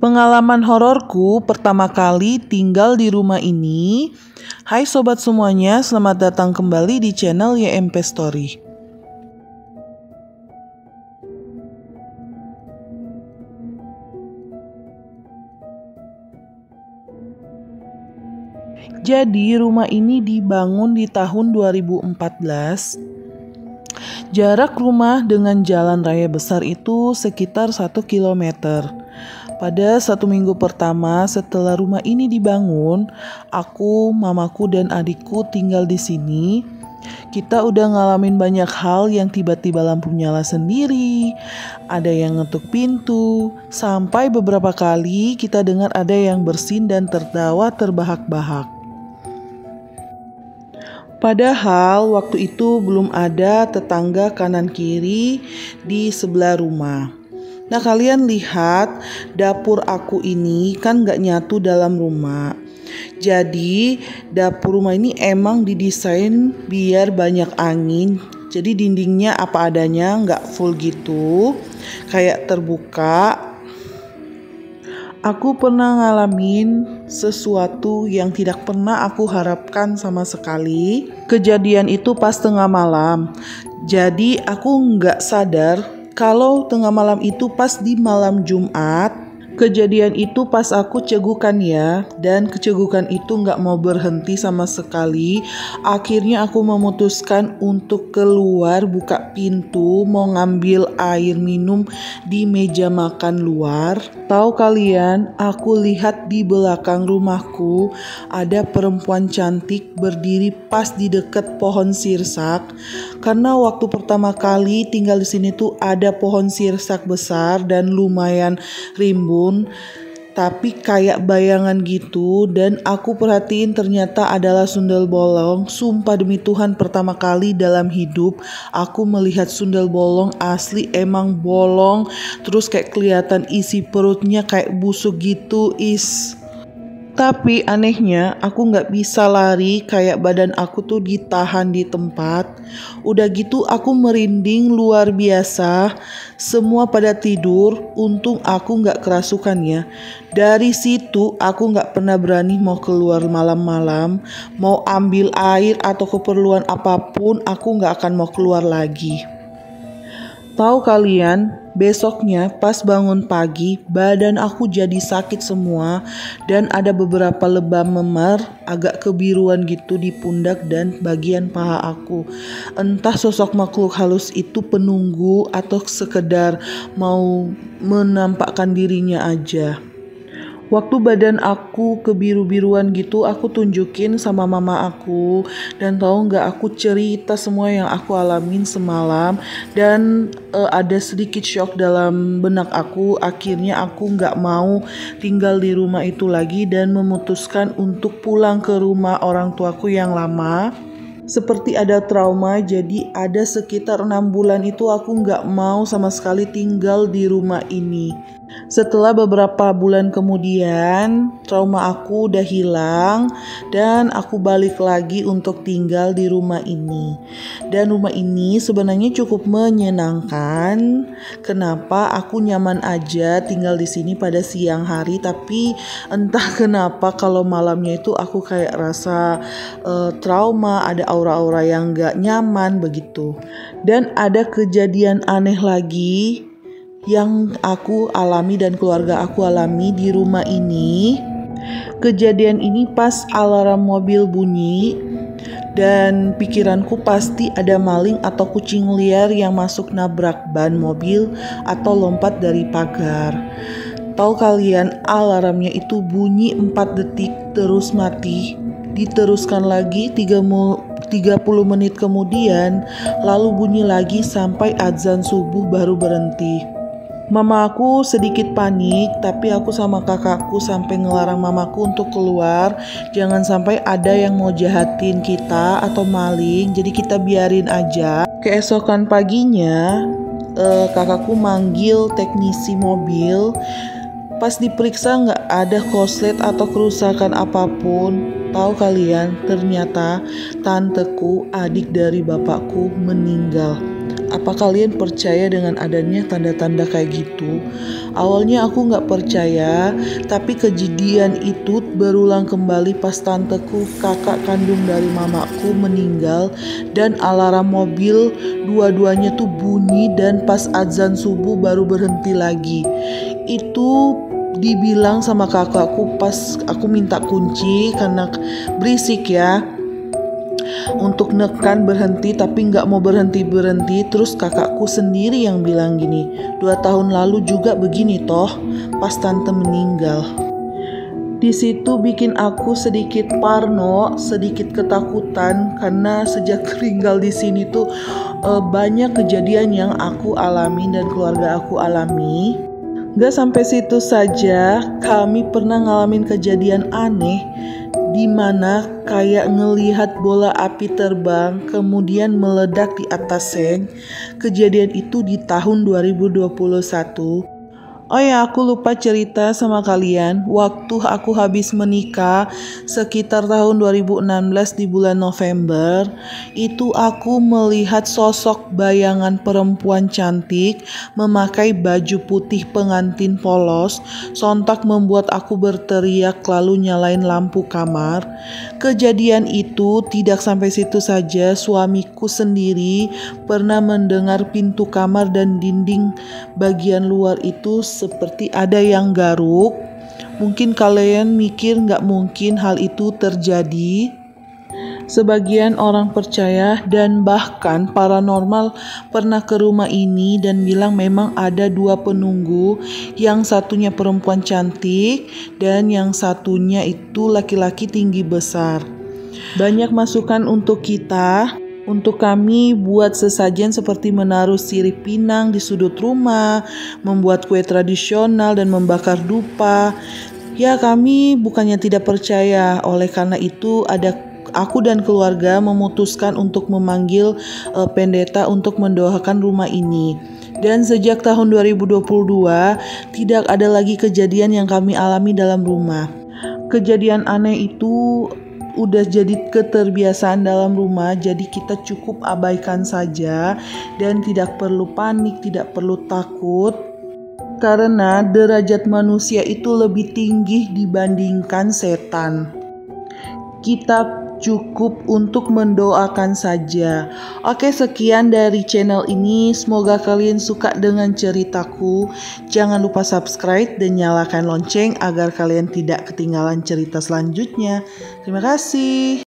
Pengalaman hororku pertama kali tinggal di rumah ini. Hai sobat semuanya, selamat datang kembali di channel YMP Story. Jadi rumah ini dibangun di tahun 2014. Jarak rumah dengan jalan raya besar itu sekitar 1 kilometer. Pada 1 minggu pertama setelah rumah ini dibangun, aku, mamaku, dan adikku tinggal di sini. Kita udah ngalamin banyak hal yang tiba-tiba lampu nyala sendiri, ada yang ngetuk pintu, sampai beberapa kali kita dengar ada yang bersin dan tertawa terbahak-bahak. Padahal waktu itu belum ada tetangga kanan kiri di sebelah rumah. Nah, kalian lihat dapur aku ini kan gak nyatu dalam rumah. Jadi dapur rumah ini emang didesain biar banyak angin. Jadi dindingnya apa adanya, gak full gitu, kayak terbuka. Aku pernah ngalamin sesuatu yang tidak pernah aku harapkan sama sekali. Kejadian itu pas tengah malam. Jadi aku nggak sadar kalau tengah malam itu pas di malam Jumat. Kejadian itu pas aku cegukan ya, dan kecegukan itu nggak mau berhenti sama sekali. Akhirnya aku memutuskan untuk keluar, buka pintu, mau ngambil air minum di meja makan luar. Tahu kalian, aku lihat di belakang rumahku ada perempuan cantik berdiri pas di dekat pohon sirsak. Karena waktu pertama kali tinggal di sini tuh ada pohon sirsak besar dan lumayan rimbun, tapi kayak bayangan gitu, dan aku perhatiin ternyata adalah sundel bolong. Sumpah demi Tuhan, pertama kali dalam hidup aku melihat sundel bolong asli, emang bolong, terus kayak kelihatan isi perutnya kayak busuk gitu. Tapi anehnya aku gak bisa lari, kayak badan aku tuh ditahan di tempat. Udah gitu aku merinding luar biasa. Semua pada tidur, untung aku gak kerasukan ya. Dari situ aku gak pernah berani mau keluar malam-malam. Mau ambil air atau keperluan apapun, aku gak akan mau keluar lagi. Tahu kalian, besoknya pas bangun pagi badan aku jadi sakit semua, dan ada beberapa lebam memar agak kebiruan gitu di pundak dan bagian paha aku. Entah sosok makhluk halus itu penunggu atau sekedar mau menampakkan dirinya aja. Waktu badan aku kebiru-biruan gitu, aku tunjukin sama mama aku, dan tahu nggak, aku cerita semua yang aku alamin semalam, dan ada sedikit shock dalam benak aku. Akhirnya aku nggak mau tinggal di rumah itu lagi dan memutuskan untuk pulang ke rumah orang tuaku yang lama. Seperti ada trauma, jadi ada sekitar 6 bulan itu aku nggak mau sama sekali tinggal di rumah ini. Setelah beberapa bulan kemudian, trauma aku udah hilang dan aku balik lagi untuk tinggal di rumah ini. Dan rumah ini sebenarnya cukup menyenangkan. Kenapa? Aku nyaman aja tinggal di sini pada siang hari, tapi entah kenapa kalau malamnya itu aku kayak rasa trauma, ada aura-aura yang gak nyaman begitu. Dan ada kejadian aneh lagi yang aku alami dan keluarga aku alami di rumah ini. Kejadian ini pas alarm mobil bunyi, dan pikiranku pasti ada maling atau kucing liar yang masuk nabrak ban mobil atau lompat dari pagar. Tahu kalian, alarmnya itu bunyi 4 detik terus mati, diteruskan lagi 30 menit kemudian, lalu bunyi lagi sampai azan subuh baru berhenti. Mama aku sedikit panik, tapi aku sama kakakku sampai ngelarang mamaku untuk keluar. Jangan sampai ada yang mau jahatin kita atau maling, jadi kita biarin aja. Keesokan paginya, kakakku manggil teknisi mobil. Pas diperiksa nggak ada koslet atau kerusakan apapun. Tahu kalian, ternyata tanteku, adik dari bapakku, meninggal. Apa kalian percaya dengan adanya tanda-tanda kayak gitu? Awalnya aku nggak percaya, tapi kejadian itu berulang kembali pas tanteku, kakak kandung dari mamaku, meninggal dan alarm mobil dua-duanya tuh bunyi dan pas azan subuh baru berhenti lagi. Itu dibilang sama kakakku pas aku minta kunci karena berisik ya, untuk nekan berhenti tapi nggak mau berhenti. Terus kakakku sendiri yang bilang gini, 2 tahun lalu juga begini toh pas tante meninggal. Di situ bikin aku sedikit parno, sedikit ketakutan karena sejak tinggal di sini tuh banyak kejadian yang aku alami dan keluarga aku alami. Gak sampai situ saja, kami pernah ngalamin kejadian aneh di mana kayak ngelihat bola api terbang kemudian meledak di atas seng. Kejadian itu di tahun 2021. Oh ya, aku lupa cerita sama kalian. Waktu aku habis menikah sekitar tahun 2016 di bulan November, itu aku melihat sosok bayangan perempuan cantik memakai baju putih pengantin polos. Sontak membuat aku berteriak lalu nyalain lampu kamar. Kejadian itu tidak sampai situ saja, suamiku sendiri pernah mendengar pintu kamar dan dinding bagian luar itu seperti ada yang garuk. Mungkin kalian mikir nggak mungkin hal itu terjadi. Sebagian orang percaya dan bahkan paranormal pernah ke rumah ini dan bilang memang ada 2 penunggu, yang satunya perempuan cantik dan yang satunya itu laki-laki tinggi besar. Banyak masukan untuk kita. Untuk kami buat sesajen seperti menaruh sirip pinang di sudut rumah, membuat kue tradisional dan membakar dupa. Ya, kami bukannya tidak percaya. Oleh karena itu aku dan keluarga memutuskan untuk memanggil pendeta untuk mendoakan rumah ini. Dan sejak tahun 2022 tidak ada lagi kejadian yang kami alami dalam rumah. Kejadian aneh itu udah jadi keterbiasaan dalam rumah, jadi kita cukup abaikan saja dan tidak perlu panik, tidak perlu takut karena derajat manusia itu lebih tinggi dibandingkan setan. Kita cukup untuk mendoakan saja. Oke, sekian dari channel ini. Semoga kalian suka dengan ceritaku. Jangan lupa subscribe dan nyalakan lonceng agar kalian tidak ketinggalan cerita selanjutnya. Terima kasih.